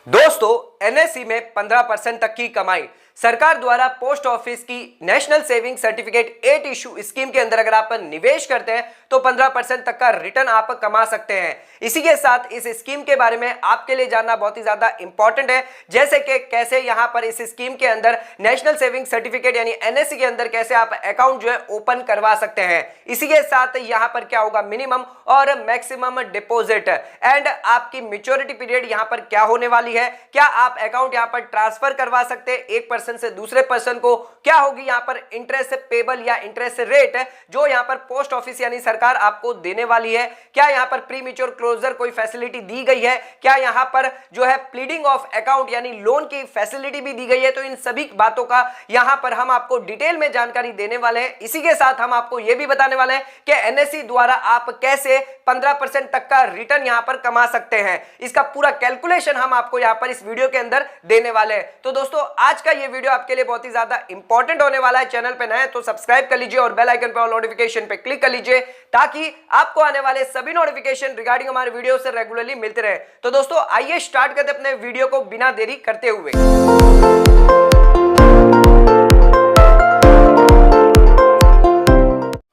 दोस्तों एनएससी में 15% तक की कमाई सरकार द्वारा पोस्ट ऑफिस की national saving certificate 8 issue scheme के अंदर अगर आप निवेश करते हैं तो 15% तक का रिटर्न आप कमा सकते हैं। इसी के साथ इस स्कीम के बारे में आपके लिए जानना बहुत ही ज्यादा इंपॉर्टेंट है, जैसे कि कैसे यहां पर इस स्कीम के अंदर नेशनल सेविंग सर्टिफिकेट यानी एनएससी के अंदर कैसे आप अकाउंट जो है ओपन करवा सकते हैं। इसी के साथ यहां पर क्या होगा मिनिमम और मैक्सिमम डिपॉजिट एंड आपकी मैच्योरिटी पीरियड यहां पर क्या होने वाली है, क्या आप अकाउंट यहां पर ट्रांसफर करवा सकते हैं एक पर्सन से दूसरे पर्सन को, क्या होगी यहां पर इंटरेस्ट पेबल या इंटरेस्ट रेट जो यहां पर पोस्ट ऑफिस यानी सरकार आपको देने वाली है, क्या यहां पर प्री मैच्योर क्लोजर कोई फैसिलिटी दी गई है, क्या यहां पर जो है प्लीडिंग ऑफ अकाउंट यानी लोन की फैसिलिटी भी दी गई है। तो इन सभी बातों का यहां पर हम आपको डिटेल में जानकारी देने वाले हैं। इसी के साथ हम आपको यह भी बताने वाले हैं कि एनएससी द्वारा आप कैसे 15% तक का रिटर्न यहां पर कमा सकते हैं। इसका पूरा कैलकुलेशन हम आपको यहां पर इस वीडियो के अंदर देने वाले हैं। तो दोस्तों आज का यह वीडियो आपके लिए बहुत ही ज्यादा इंपॉर्टेंट होने वाला है। चैनल पे नए हैं तो सब्सक्राइब कर लीजिए और बेल आइकन पर नोटिफिकेशन पे क्लिक कर लीजिए ताकि आपको आने वाले सभी नोटिफिकेशन रिगार्डिंग हमारे वीडियो से रेगुलरली मिलते रहे। तो दोस्तों आइए स्टार्ट करते अपने वीडियो को बिना देरी करते हुए।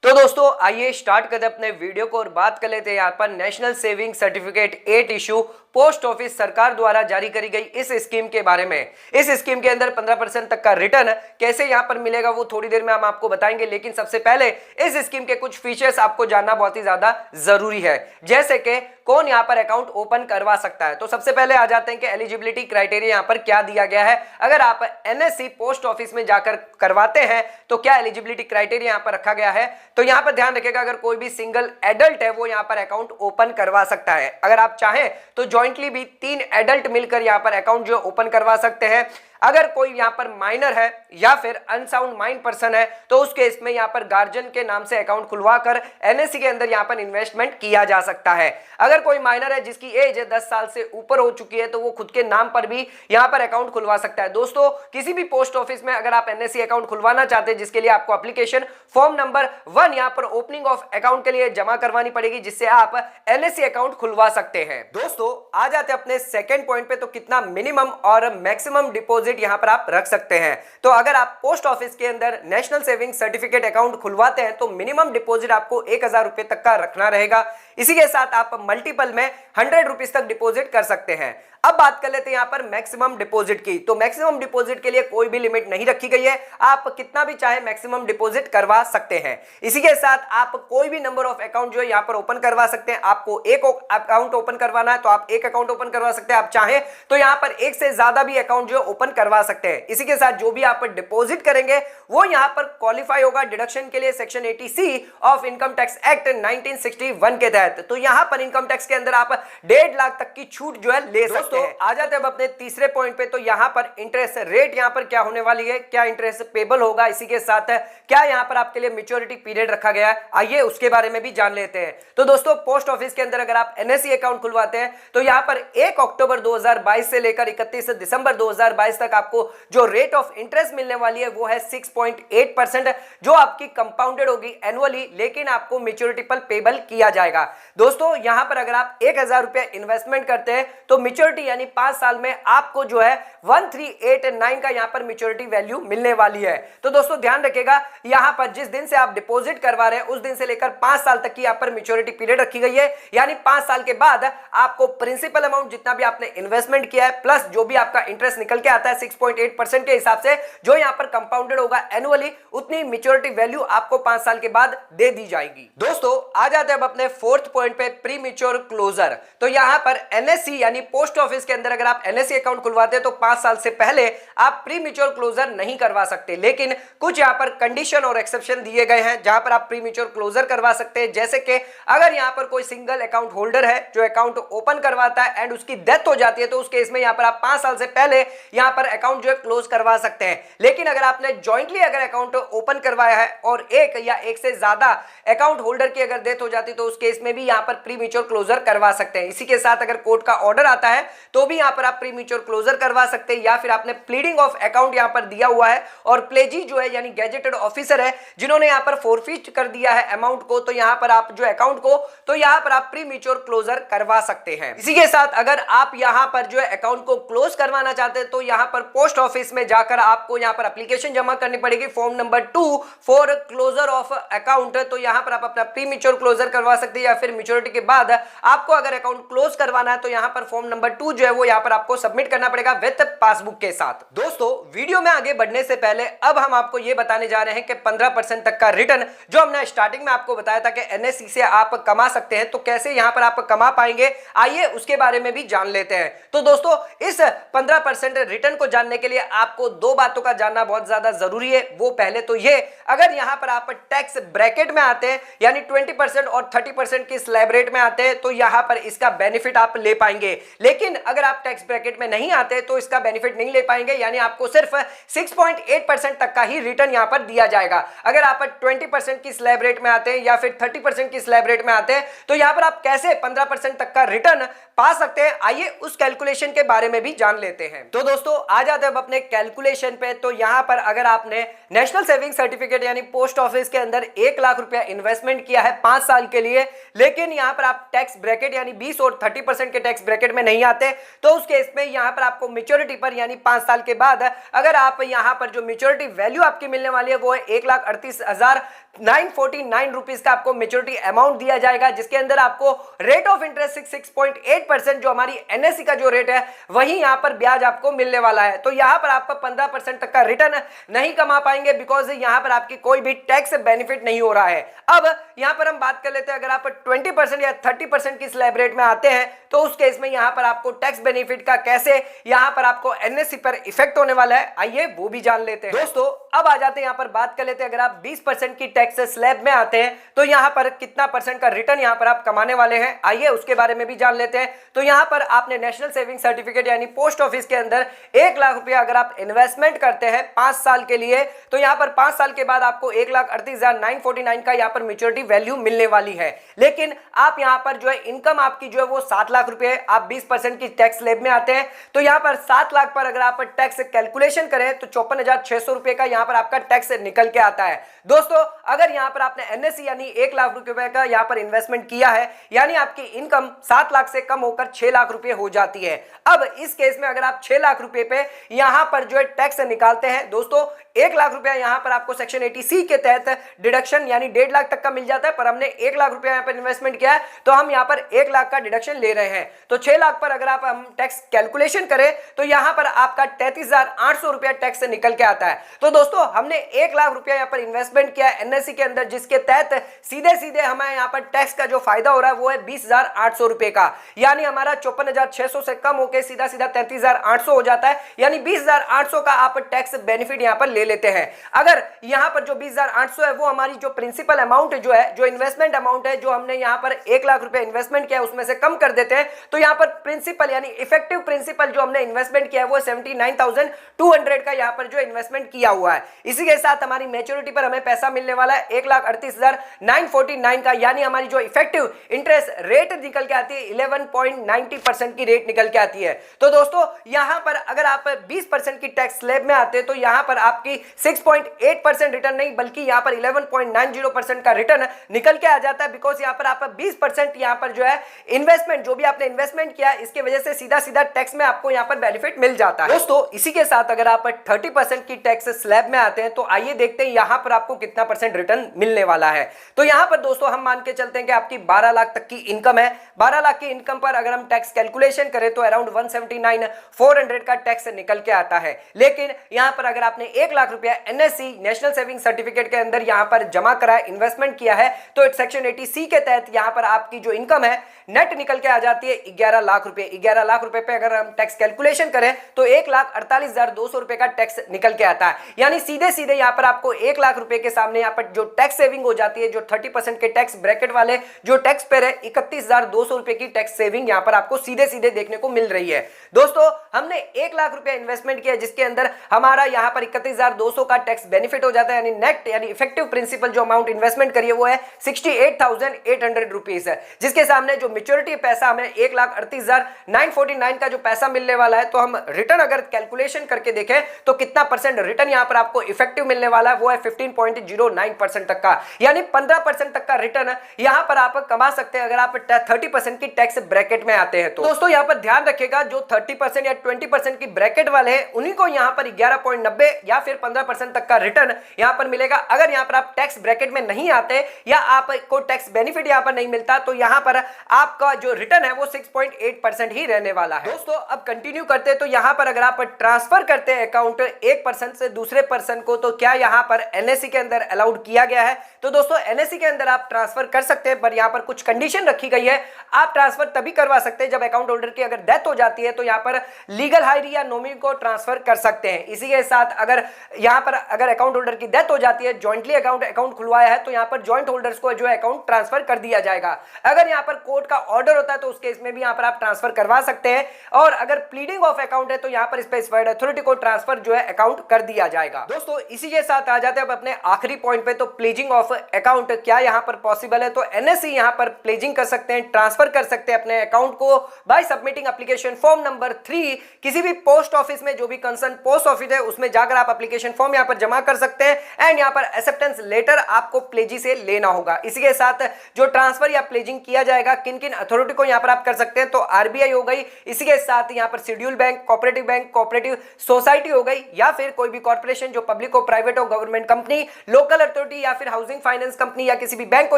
तो दोस्तों आइए स्टार्ट करते अपने वीडियो को और बात कर लेते हैं यहाँ पर national saving certificate 8 issue post office सरकार द्वारा जारी करी गई इस स्कीम के बारे में। इस स्कीम के अंदर 15% तक का रिटर्न कैसे यहां पर मिलेगा वो थोड़ी देर में हम आपको बताएंगे, लेकिन सबसे पहले इस स्कीम के कुछ फीचर्स आपको जानना बहुत ही ज्यादा जरूरी है, जैसे कि कौन यहां पर अकाउंट ओपन करवा सकता है। तो सबसे पहले आ जाते हैं कि एलिजिबिलिटी क्राइटेरिया यहां पर क्या दिया गया है। अगर आप एनएससी पोस्ट ऑफिस में जाकर करवाते हैं तो क्या एलिजिबिलिटी क्राइटेरिया यहां पर रखा गया है। तो यहां पर ध्यान रखिएगा, अगर कोई भी सिंगल एडल्ट है वो यहां पर अकाउंट ओपन करवा सकता है। अगर आप चाहें तो जॉइंटली भी 3 एडल्ट मिलकर यहां पर अकाउंट जो ओपन करवा सकते हैं। अगर कोई यहां पर माइनर है या फिर अनसाउंड माइंड पर्सन है तो उस केस में यहां पर गार्जियन के नाम से अकाउंट खुलवाकर एनएससी के अंदर यहां पर इन्वेस्टमेंट किया जा सकता है। अगर कोई माइनर है जिसकी एज 10 साल से ऊपर हो चुकी है तो वो खुद के नाम पर भी यहां पर अकाउंट खुलवा सकता है। दोस्तों किसी भी पोस्ट ऑफिस में अगर आप एनएससी अकाउंट खुलवाना चाहते हैं जिसके लिए आपको एप्लीकेशन फॉर्म नंबर 1 यहां पर ओपनिंग ऑफ अकाउंट के लिए जमा करवानी पड़ेगी, जिससे आप एनएससी अकाउंट खुलवा सकते हैं। दोस्तों आ जाते हैं अपने सेकंड पॉइंट पे, तो कितना मिनिमम और मैक्सिमम डिपॉजिट यहां पर आप रख सकते हैं। तो अगर आप पोस्ट ऑफिस के अंदर नेशनल सेविंग सर्टिफिकेट अकाउंट खुलवाते हैं तो मिनिमम डिपॉजिट आपको 1000 रुपए तक का रखना रहेगा। इसी के साथ आप मल्टीपल में 100 रुपीज तक डिपॉजिट कर सकते हैं। अब बात कर लेते हैं यहां पर मैक्सिमम डिपॉजिट की। तो मैक्सिमम डिपॉजिट के लिए कोई भी लिमिट नहीं रखी गई है, आप कितना भी चाहे मैक्सिमम डिपॉजिट करवा सकते हैं। इसी के साथ आप कोई भी नंबर ऑफ अकाउंट जो है यहां पर ओपन करवा सकते हैं। आपको एक अकाउंट ओपन करवाना है तो आप एक अकाउंट ओपन करवा सकते हैं, आप चाहें तो यहां पर एक से ज्यादा भी अकाउंट जो ओपन करवा सकते हैं। इसी के साथ जो भी आप डिपॉजिट करेंगे वो यहां पर क्वालिफाई होगा डिडक्शन के लिए section 80C of income tax act 1961 के तहत। तो यहां पर इनकम टैक्स के अंदर आप 1.5 लाख तक की छूट जो है ले सकते हैं। आ जाते हैं अपने तीसरे पॉइंट पे, तो यहां पर इंटरेस्ट रेट यहां पर क्या होने वाली है, क्या इंटरेस्ट पेबल होगा, इसी के साथ क्या यहां पर आपके लिए मैच्योरिटी पीरियड रखा गया है, आइए उसके बारे में भी जान लेते हैं। तो दोस्तों पोस्ट ऑफिस के अंदर अगर आप एनएससी अकाउंट खुलवाते हैं तो यहां पर 1 अक्टूबर 2022 से लेकर 31 दिसंबर 2022 तक आपको जो रेट ऑफ इंटरेस्ट मिलने वाली है वो है 6.8%, जो आपकी कंपाउंडेड होगी एनुअली, लेकिन आपको मैच्योरिटी पर पेबल किया जाएगा। दोस्तों यहां पर अगर आप 1000 रुपए इन्वेस्टमेंट करते हैं तो मैच्योरिटी यानी 5 साल में आपको जो है 1389 का यहां पर मैच्योरिटी वैल्यू मिलने वाली है। तो दोस्तों ध्यान रखिएगा, यहां पर जिस दिन से आप डिपॉजिट करवा रहे हैं उस दिन से लेकर 5 साल तक की यहां पर मैच्योरिटी पीरियड रखी गई है। यानी 5 साल के बाद आपको प्रिंसिपल अमाउंट जितना भी आपने इन्वेस्टमेंट किया है प्लस जो भी आपका इंटरेस्ट निकल के आता है 6.8% के हिसाब से जो यहां पर कंपाउंडेड होगा एनुअली, उतनी मैच्योरिटी वैल्यू आपको 5 साल के बाद दे दी जाएगी। दोस्तों आ जाते हैं अब अपने फोर्थ पॉइंट पे, प्री मैच्योर क्लोजर। तो यहां पर एनएससी यानी पोस्ट ऑफिस के अंदर अगर आप एनएससी अकाउंट खुलवाते हैं तो 5 साल से पहले आप प्री मैच्योर क्लोजर नहीं करवा सकते, लेकिन कुछ यहां पर कंडीशन और एक्सेप्शन दिए गए हैं जहां पर आप प्री मैच्योर क्लोजर करवा सकते हैं। जैसे कि अगर यहां पर कोई सिंगल अकाउंट होल्डर है जो अकाउंट ओपन करवाता है एंड उसकी डेथ हो जाती है तो उस केस में यहां पर आप 5 साल से पहले यहां पर पर अकाउंट जो है क्लोज करवा सकते हैं। लेकिन अगर आपने ज्वाइंटली अगर अकाउंट ओपन करवाया है और एक या एक से ज्यादा अकाउंट होल्डर की अगर डेथ हो जाती तो उस केस में भी यहां पर प्री मैच्योर क्लोजर करवा सकते हैं। इसी के साथ अगर कोर्ट का ऑर्डर आता है तो भी यहां पर आप प्री मैच्योर क्लोजर करवा सकते हैं, या फिर आपने प्लीडिंग ऑफ अकाउंट यहां पर दिया हुआ है और प्लेजी जो है यानी गैजेटेड ऑफिसर है जिन्होंने यहां पर फोरफिट कर दिया है अमाउंट को, तो यहां पर आप जो अकाउंट को तो यहां पर आप प्री मैच्योर क्लोजर करवा सकते हैं। इसी के साथ अगर आप यहां पर जो है अकाउंट को क्लोज करवाना चाहते हैं तो यहां पर पोस्ट ऑफिस में जाकर आपको यहां पर एप्लीकेशन जमा करनी पड़ेगी, form number 2 for closure of account. तो यहां पर आप अपना प्री मैच्योर क्लोजर करवा सकते हैं, या फिर मैच्योरिटी के बाद आपको अगर अकाउंट क्लोज करवाना है तो यहां पर फॉर्म नंबर 2 जो है वो यहां पर आपको सबमिट करना पड़ेगा विद पासबुक के साथ। दोस्तों वीडियो में आगे बढ़ने से पहले अब हम आपको ये बताने जा रहे हैं कि 15% तक का रिटर्न जो हमने स्टार्टिंग में आपको बताया था कि एनएससी से आप कमा सकते हैं, तो कैसे यहां पर आप कमा पाएंगे आइए उसके बारे में भी जान लेते हैं। तो दोस्तों इस 15% रिटर्न को जानने के लिए आपको दो बातों का जानना बहुत ज्यादा जरूरी है। वो पहले तो ये, अगर यहां पर आप टैक्स ब्रैकेट में आते हैं यानी 20% और 30% की स्लैब रेट में आते हैं तो यहां पर इसका बेनिफिट आप ले पाएंगे। लेकिन अगर आप टैक्स ब्रैकेट में नहीं आते तो इसका बेनिफिट नहीं ले पाएंगे, यानी आपको सिर्फ 6.8% तक का ही रिटर्न यहां पर दिया जाएगा। अगर आप 20% की स्लैब रेट में आते हैं या फिर 30% की स्लैब रेट में आते हैं तो यहां पर आप कैसे 15% तक का रिटर्न पा सकते हैं, आइए उस कैलकुलेशन के बारे में भी जान लेते हैं। तो दोस्तों आ जाते हैं अब अपने कैलकुलेशन पे। तो यहां पर अगर आपने नेशनल सेविंग सर्टिफिकेट यानी पोस्ट ऑफिस के अंदर 1 लाख रुपया इन्वेस्टमेंट किया है 5 साल के लिए, लेकिन यहां पर आप टैक्स ब्रैकेट यानी 20 और 30% के टैक्स ब्रैकेट में नहीं आते, तो उस केस में यहां पर आपको मैच्योरिटी पर यानी 5 साल के बाद अगर आप यहां पर जो मैच्योरिटी वैल्यू आपकी मिलने वाली है वो है 1,38,949 रुपीज का आपको मैच्योरिटी अमाउंट दिया जाएगा, जिसके अंदर आपको रेट ऑफ इंटरेस्ट 6.8% जो हमारी एनएससी का जो रेट है वही यहां पर ब्याज आपको मिलने वाला है। तो यहां पर आपका 15% तक का रिटर्न नहीं कमा पाएंगे बिकॉज यहां पर आपकी कोई भी टैक्स बेनिफिट नहीं हो रहा है। अब यहां पर हम बात कर लेते हैं, अगर आप 20% या 30% की स्लैब रेट में आते हैं तो उस केस में यहां पर आपको टैक्स बेनिफिट का कैसे यहां पर आपको एनएससी पर इफेक्ट होने वाला है, आइए वो भी जान लेते हैं। दोस्तों अब आ जाते हैं यहां पर बात कर लेते हैं, अगर आप 20% की टैक्स स्लैब में आते हैं तो यहां पर कितना परसेंट का रिटर्न यहां पर आप कमाने वाले हैं, आइए उसके बारे में भी जान लेते हैं। तो यहां पर आपने नेशनल सेविंग सर्टिफिकेट यानी पोस्ट ऑफिस के अंदर 1 लाख रुपया अगर आप इन्वेस्टमेंट करते हैं 5 साल के लिए, तो यहां पर 5 साल के बाद आपको 1,38,949 का यहां पर मैच्योरिटी वैल्यू मिलने वाली है। लेकिन आप यहां पर जो है इनकम आपकी जो है वो 7 लाख रुपए है, आप 20% की टैक्स स्लैब में आते हैं तो यहां पर 7 लाख पर अगर आप टैक्स कैलकुलेशन करें तो 54,600 रुपए का यहां पर आपका टैक्स निकल के आता है। दोस्तों अगर यहां पर आपने एनएससी यानी 1 लाख रुपए का यहां पर इन्वेस्टमेंट किया है यानी आपकी इनकम 7 लाख से कम होकर 6 लाख रुपए हो जाती है। अब इस केस में अगर आप 6 लाख रुपए पे यहां पर जो है टैक्स निकालते हैं, दोस्तों 1 लाख रुपया यहां पर आपको सेक्शन 80C के तहत डिडक्शन यानी 1.5 लाख तक का मिल जाता है, पर हमने 1 लाख रुपया यहां पर इन्वेस्टमेंट किया है तो हम यहां पर 1 लाख का डिडक्शन ले रहे हैं। तो 6 लाख पर अगर आप हम टैक्स कैलकुलेशन करें तो यहां पर आपका 33,800 रुपया टैक्स निकल के आता है। तो दोस्तों हमने 1 लाख रुपया यहां पर इन्वेस्टमेंट किया है एनएससी के अंदर, जिसके तहत सीधे सीधे हमें यहां पर टैक्स का जो फायदा हो रहा है वो है 20,800 रुपए का, यानी हमारा 54,600 से कम होकर सीधा सीधा 33,800 हो जाता है, यानी 20,800 का आप टैक्स बेनिफिट यहां पर ले लेते हैं। अगर यहां पर जो 20,800 है वो हमारी जो प्रिंसिपल अमाउंट जो है, जो इन्वेस्टमेंट अमाउंट है, जो हमने यहां पर 1 लाख रुपए इन्वेस्टमेंट किया है उसमें से कम कर देते हैं तो यहां पर प्रिंसिपल यानी इफेक्टिव प्रिंसिपल जो हमने इन्वेस्टमेंट किया है वो 79,200 का यहां पर जो इन्वेस्टमेंट किया हुआ है। इसी के साथ हमारी मैच्योरिटी पर हमें पैसा मिलने वाला है 1,38,949 का, यानी हमारी जो इफेक्टिव इंटरेस्ट रेट निकल के आती है 11.90% की रेट निकल के आती है। तो दोस्तों यहां पर अगर आप 20% की टैक्स स्लैब में आते हैं तो यहां पर आपकी 6.8% रिटर्न नहीं बल्कि यहां पर 11.90% का रिटर्न निकल के आ जाता है, बिकॉज यहां पर आप 20% यहां पर जो है इन्वेस्टमेंट जो भी आपने इन्वेस्टमेंट किया इसके वजह से सीधा सीधा टैक्स में आपको यहां पर बेनिफिट मिल जाता है। दोस्तों इसी के साथ अगर आप 30% की टैक्स स्लैब में आते हैं तो आइए देखते हैं यहां पर आपको कितना परसेंट रिटर्न मिलने वाला है। तो यहां पर दोस्तों हम मान के चलते हैं कि आपकी 12 लाख तक की इनकम है, 12 लाख की इनकम पर अगर हम टैक्स कैलकुलेशन करें तो अराउंड 179,400 का टैक्स निकल के आता है। लेकिन यहां पर अगर आपने 1 लाख रुपया एनएससी नेशनल सेविंग सर्टिफिकेट के अंदर यहां पर जमा करा है, इन्वेस्टमेंट किया है, तो सेक्शन 80C के तहत यहां पर आपकी जो इनकम है नेट निकल के आ जाती है 11 लाख रुपए। 11 लाख रुपए पे अगर हम टैक्स कैलकुलेशन करें तो 1,48,200 रुपए का टैक्स निकल के आता है, यानी सीधे सीधे यहां पर आपको 1 लाख रुपए के सामने यहां पर जो टैक्स सेविंग हो जाती है, जो 30% के टैक्स ब्रैकेट वाले जो टैक्स पेयर है 31,200 रुपए की टैक्स सेविंग यहां पर आपको सीधे सीधे देखने को मिल रही है। दोस्तों हमने 1 लाख लाख रुपया इन्वेस्टमेंट किया, जिसके अंदर हमारा यहाँ पर 31,200 का टैक्स बेनिफिट हो जाता है, यानी नेट यानी इफेक्टिव प्रिंसिपल जो अमाउंट इन्वेस्टमेंट करिए वो है 68,800 रुपीज है, जिसके सामने जो मेच्योरिटी पैसा हमें 1,38,949 का जो पैसा मिलने वाला है। तो हम रिटर्न अगर कैलकुलेशन करके देखें तो कितना परसेंट रिटर्न यहाँ पर आपको इफेक्टिव मिलने वाला है, वो है 15.09% तक का, यानी 15% तक का रिटर्न यहाँ पर आप कमा सकते हैं अगर आप 30% की टैक्स ब्रैकेट में आते हैं। तो दोस्तों यहाँ पर ध्यान रखिएगा, जो 30% या 20% की ब्रैकेट वाले हैं उन्हीं को यहाँ पर 11.90 या फिर 15% तक का रिटर्न यहाँ पर मिलेगा। अगर यहाँ पर आप टैक्स ब्रैकेट में नहीं आते या आपको टैक्स बेनिफिट यहाँ पर नहीं मिलता तो यहाँ पर आपका जो रिटर्न है वो 6.8% ही रहने वाला है। दोस्तों अब कंटिन्यू करते हैं, तो यहाँ पर अगर आप ट्रांसफर करते हैं अकाउंट एक पर्सन से दूसरे पर्सन को, तो क्या यहाँ पर एनएससी के अंदर अलाउड किया गया है? तो दोस्तों एनएससी के अंदर आप ट्रांसफर कर सकते हैं, पर यहाँ पर कुछ कंडीशन रखी गई है। आप ट्रांसफर तभी करवा सकते हैं जब अकाउंट होल्डर की अगर डेथ हो जाती है, तो यहाँ पर लीगल हायर या नॉमिनी को ट्रांसफर कर सकते हैं। इसी के साथ अगर यहाँ पर अगर अकाउंट होल्डर की डेथ हो जाती है, जॉइंटली अकाउंट खुलवाया है, तो यहाँ पर जॉइंट होल्डर्स को जो है अकाउंट ट्रांसफर कर दिया जाएगा। अगर यहाँ पर कोर्ट का ऑर्डर होता है तो उस केस में भी यहाँ पर आप ट्रांसफर करवा सकते हैं, और अगर प्लीडिंग ऑफ अकाउंट है तो यहाँ पर स्पेसिफाइड अथॉरिटी को ट्रांसफर जो है अकाउंट कर दिया जाएगा। दोस्तों इसी के साथ आ जाते हैं अब अपने आखिरी पॉइंट पे, तो प्लेजिंग ऑफ अकाउंट क्या यहाँ पर पॉसिबल है? तो एनएससी यहाँ पर प्लेजिंग कर सकते हैं, ट्रांसफर कर सकते हैं अपने अकाउंट को by submitting application form number 3 किसी भी पोस्ट ऑफिस में, जो भी कंसर्न पोस्ट ऑफिस है उसमें जाकर आप एप्लीकेशन फॉर्म यहाँ पर जमा कर सकते हैं, एंड यहाँ पर एक्सेप्टेंस लेटर आपको प्लेजी से लेना होगा। इसी के साथ जो ट्रांसफर या प्लेजिंग किया जाएगा किन किन अथॉरिटी को यहाँ पर आप कर सकते हैं, तो आरबीआई हो गई, इसी के साथ यहाँ पर शेड्यूल बैंक, कोऑपरेटिव सोसाइटी हो गई, या फिर कोई भी कॉर्पोरेशन जो पब्लिक हो, प्राइवेट हो, गवर्नमेंट कंपनी, लोकल अथॉरिटी या फिर हाउसिंग फाइनेंस कंपनी या किसी भी बैंक को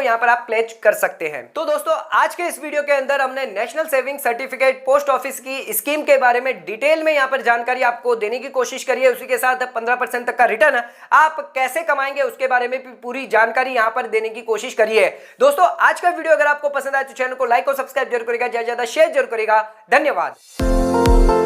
यहाँ पर आप प्लेज कर सकते हैं। तो दोस्तों आज के इस वीडियो के अंदर हमने national saving certificate post office की स्कीम के बारे में डिटेल में यहाँ पर जानकारी आपको देने की कोशिश करी है। उसी के साथ 15% तक का रिटर्न आप कैसे कमाएंगे उसके बारे में भी पूरी जानकारी यहाँ पर देने की कोशिश करी है। दोस्तों आज का वीडियो अगर आपको पसंद आए तो चैनल को लाइक और सब्सक्राइब जरूर करेगा, ज्यादा शेयर जरूर करेगा। धन्यवाद।